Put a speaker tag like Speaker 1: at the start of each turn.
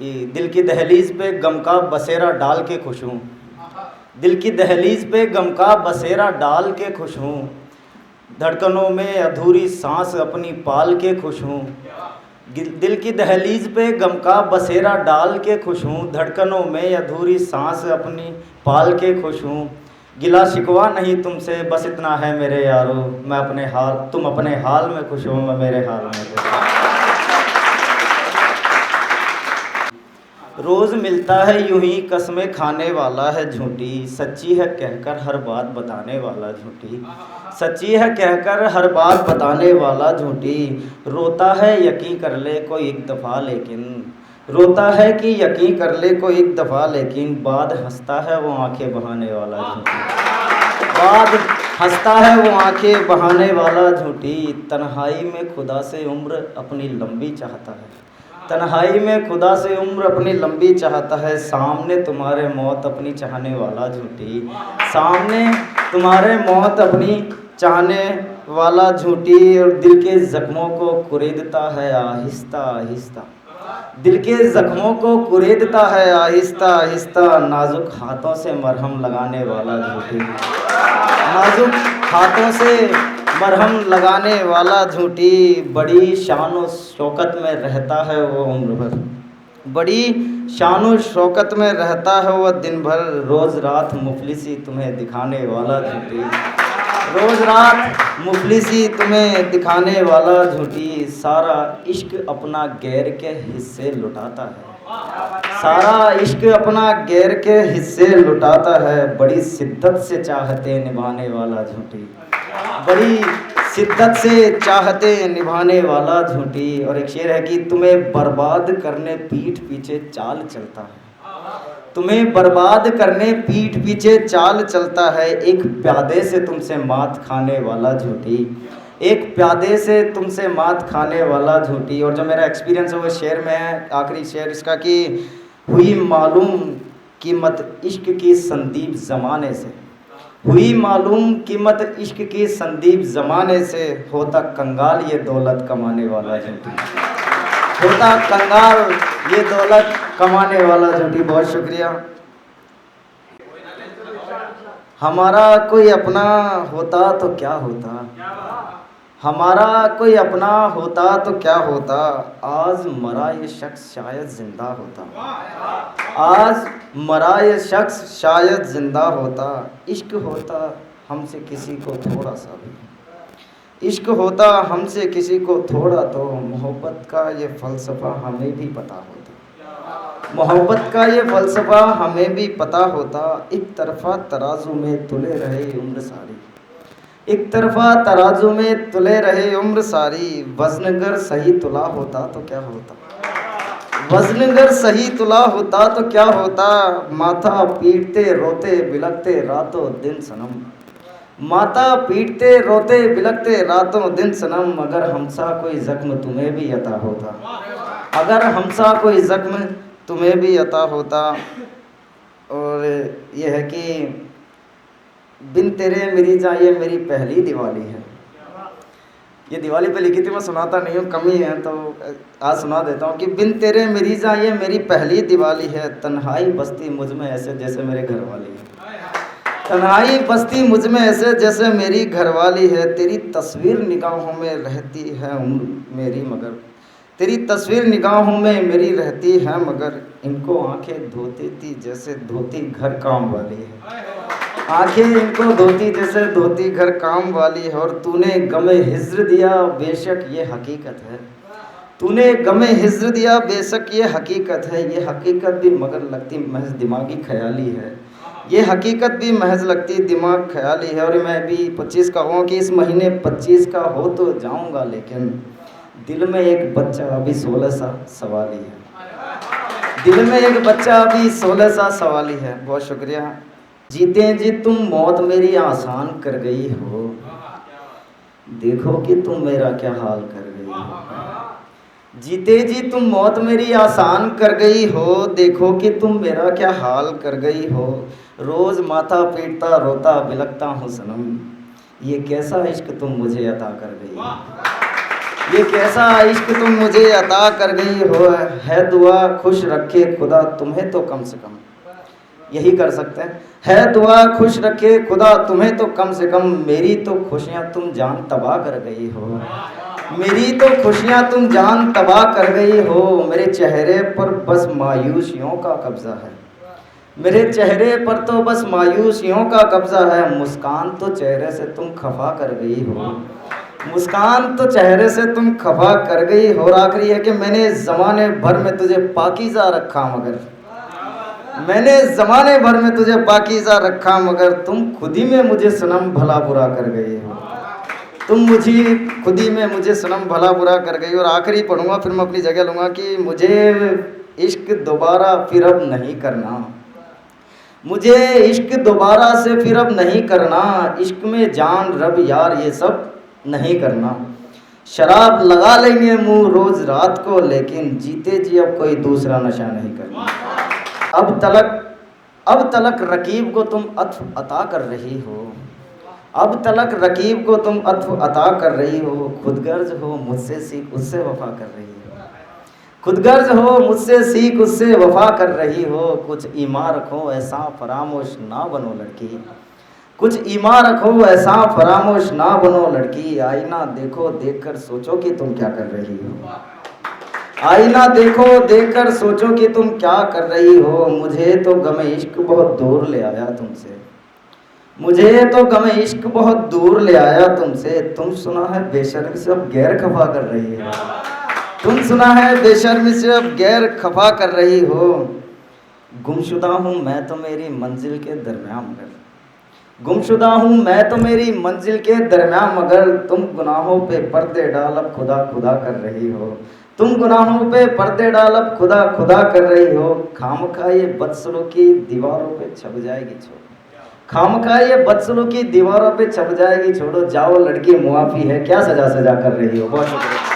Speaker 1: कि दिल की दहलीज पे गम का बसेरा डाल के खुश हूँ, दिल की दहलीज पे गम का बसेरा डाल के खुश हूँ, धड़कनों में अधूरी सांस अपनी पाल के खुश हूँ। दिल की दहलीज पे गम का बसेरा डाल के खुश हूँ, धड़कनों में अधूरी सांस अपनी पाल के खुश हूँ। गिला शिकवा नहीं तुमसे बस इतना है मेरे यारो, मैं अपने हाल तुम अपने हाल में खुश हो, मैं मेरे हाल में खुश हूँ। रोज़ मिलता है यूं ही कसमें खाने वाला है झूठी, सच्ची है कहकर हर बात बताने वाला झूठी, सच्ची है कहकर हर बात बताने वाला झूठी। रोता है यकीन कर ले कोई एक दफ़ा लेकिन, रोता है कि यकीन कर ले कोई एक दफ़ा लेकिन, बाद हंसता है वो आंखें बहाने वाला झूठी, बाद हंसता है वो आंखें बहाने वाला झूठी। तन्हाई में खुदा से उम्र अपनी लंबी चाहता है, तन्हाई में खुदा से उम्र अपनी लंबी चाहता है, सामने तुम्हारे मौत अपनी चाहने वाला झूठी, सामने तुम्हारे मौत अपनी चाहने वाला झूठी। और दिल के ज़ख्मों को कुरेदता है आहिस्ता आहिस्ता, दिल के ज़ख्मों को कुरेदता है आहिस्ता आहिस्ता, नाजुक हाथों से मरहम लगाने वाला झूठी, नाजुक हाथों से मरहम लगाने वाला झूठी। बड़ी शान और शौकत में रहता है वो उम्र भर, बड़ी शान और शौकत में रहता है वह दिन भर, रोज़ रात मुफलिसी तुम्हें दिखाने वाला झूठी, रोज़ रात मुफलिसी तुम्हें दिखाने वाला झूठी। सारा इश्क अपना गैर के हिस्से लुटाता है, सारा इश्क अपना गैर के हिस्से लुटाता है, बड़ी शिद्दत से चाहते निभाने वाला झूठी, बड़ी शिद्दत से चाहते निभाने वाला झूठी। और एक शेर है कि तुम्हें बर्बाद करने पीठ पीछे चाल चलता है, तुम्हें बर्बाद करने पीठ पीछे चाल चलता है, एक प्यादे से तुमसे मात खाने वाला झूठी, एक प्यादे से तुमसे मात खाने वाला झूठी। और जो मेरा एक्सपीरियंस है वो शेर में है, आखिरी शेर इसका कि हुई मालूम कीमत इश्क की संदीप ज़माने से, हुई मालूम कीमत इश्क की संदीप ज़माने से, होता कंगाल ये दौलत कमाने वाला झूठी, होता कंगाल ये दौलत कमाने वाला झूठी। बहुत शुक्रिया। हमारा कोई अपना होता तो क्या होता, हमारा कोई अपना होता तो क्या होता, आज मरा ये शख्स शायद ज़िंदा होता, आज मरा ये शख्स शायद ज़िंदा होता। इश्क होता हमसे किसी को थोड़ा सा भी, इश्क होता हमसे किसी को थोड़ा तो, मोहब्बत का ये फ़लसफ़ा हमें भी पता होता, मोहब्बत का ये फ़लसफ़ा हमें भी पता होता। एक तरफ़ा तराजू में तुले रहे उम्र सारी, एक तरफ़ा तराजू में तुले रहे उम्र सारी, वज़न अगर सही तुला होता तो क्या होता, वज़न अगर सही तुला होता तो क्या होता। माथा पीटते रोते बिलखते रातों दिन सनम, माता पीटते रोते बिलखते रातों दिन सनम, अगर हमसा कोई ज़ख्म तुम्हें भी अता होता, अगर हमसा कोई ज़ख्म तुम्हें भी अता होता। और ये है कि बिन तेरे मेरी जान ये मेरी पहली दिवाली है, ये दिवाली पे लिखी थी, मैं सुनाता नहीं हूँ, कमी है तो आज सुना देता हूँ कि बिन तेरे मेरी जान ये मेरी पहली दिवाली है, तन्हाई बस्ती मुझ में ऐसे जैसे मेरे घर वाली है, तन्हाई बस्ती मुझ में ऐसे जैसे मेरी घरवाली है। तेरी तस्वीर निगाहों में रहती है उम्र मेरी मगर, तेरी तस्वीर निगाहों में मेरी रहती है मगर, इनको आंखें धोती थी जैसे धोती घर काम वाली है, आंखें इनको धोती जैसे धोती घर काम वाली है। और तूने गमे हिज्र दिया बेशक ये हकीकत है, तूने गमे हिज्र दिया बेशक ये हकीकत है, ये हकीकत भी मगर लगती महज दिमागी ख्याली है, ये हकीकत भी महज लगती दिमाग ख्याली है। और मैं भी 25 का हूँ कि इस महीने 25 का हो तो जाऊँगा, लेकिन दिल में एक बच्चा अभी 16 सा सवाली है, दिल में एक बच्चा अभी 16 सा सवाली है। बहुत शुक्रिया। जीते जी तुम मौत मेरी आसान कर गई हो, देखो कि तुम मेरा क्या हाल कर गई हो, जीते जी तुम मौत मेरी आसान कर गई हो, देखो कि तुम मेरा क्या हाल कर गई हो। रोज़ माथा पीटता रोता बिलखता हूँ सनम, ये कैसा इश्क तुम मुझे अता कर गई हो, ये कैसा इश्क तुम मुझे अता कर गई हो, है दुआ खुश रखे खुदा तुम्हें तो कम से कम, यही कर सकते हैं। है दुआ खुश रखे खुदा तुम्हें तो कम से कम, मेरी तो खुशियाँ तुम जान तबाह कर गई हो, मेरी तो खुशियाँ तुम जान तबाह कर गई हो। मेरे चेहरे पर बस मायूसियों का कब्जा है, मेरे चेहरे पर तो बस मायूसियों का कब्जा है, मुस्कान तो चेहरे से तुम खफा कर गई हो, मुस्कान तो चेहरे से तुम खफा कर गई हो। और आखिरी है कि मैंने ज़माने भर में तुझे पाकीज़ा रखा मगर, मैंने ज़माने भर में तुझे पाकीज़ा रखा मगर, तुम खुद ही में मुझे सनम भला बुरा कर गई हो, तुम मुझे खुद ही में मुझे सनम भला बुरा कर गई। और आखिरी पढ़ूंगा फिर मैं अपनी जगह लूँगा कि मुझे इश्क दोबारा फिर अब नहीं करना, मुझे इश्क दोबारा से फिर अब नहीं करना, इश्क में जान रब यार ये सब नहीं करना। शराब लगा लेंगे मुंह रोज़ रात को, लेकिन जीते जी अब कोई दूसरा नशा नहीं करना। अब तलक रकीब को तुम अत्व अता कर रही हो, अब तलक रकीब को तुम अत्व अता कर रही हो, खुदगर्ज हो मुझसे सीख उससे वफा कर रही हो, खुदगर्ज हो मुझसे सीख उससे वफा कर रही हो। कुछ ईमान रखो ऐसा फरामोश ना बनो लड़की, कुछ ईमान रखो ऐसा फरामोश ना बनो लड़की, आईना देखो देखकर सोचो कि तुम क्या कर रही हो, आईना देखो देखकर सोचो कि तुम क्या कर रही हो। मुझे तो गम इश्क बहुत दूर ले आया तुमसे, मुझे तो गम इश्क बहुत दूर ले आया तुमसे, तुम सुना है बेशर्मी से अब गैर खफा कर रही हो, तुम सुना है बेशर्मी से अब गैर खफा कर रही हो। गुमशुदा हूँ मैं तो मेरी मंजिल के दरमियान मगर, गुमशुदा हूँ मैं तो मेरी मंजिल के दरमियान मगर, तुम गुनाहों पे पर्दे डाल अब खुदा खुदा कर रही हो, तुम गुनाहों पे पर्दे डाल अब खुदा खुदा कर रही हो। खामखा ये बदसलूकी दीवारों पे छप जाएगी छोड़ो, खामखा ये बदसलूकी दीवारों पे छप जाएगी छोड़ो, जाओ लड़की मुआफ़ी है क्या सजा सजा कर रही हो। बहुत शुक्रिया।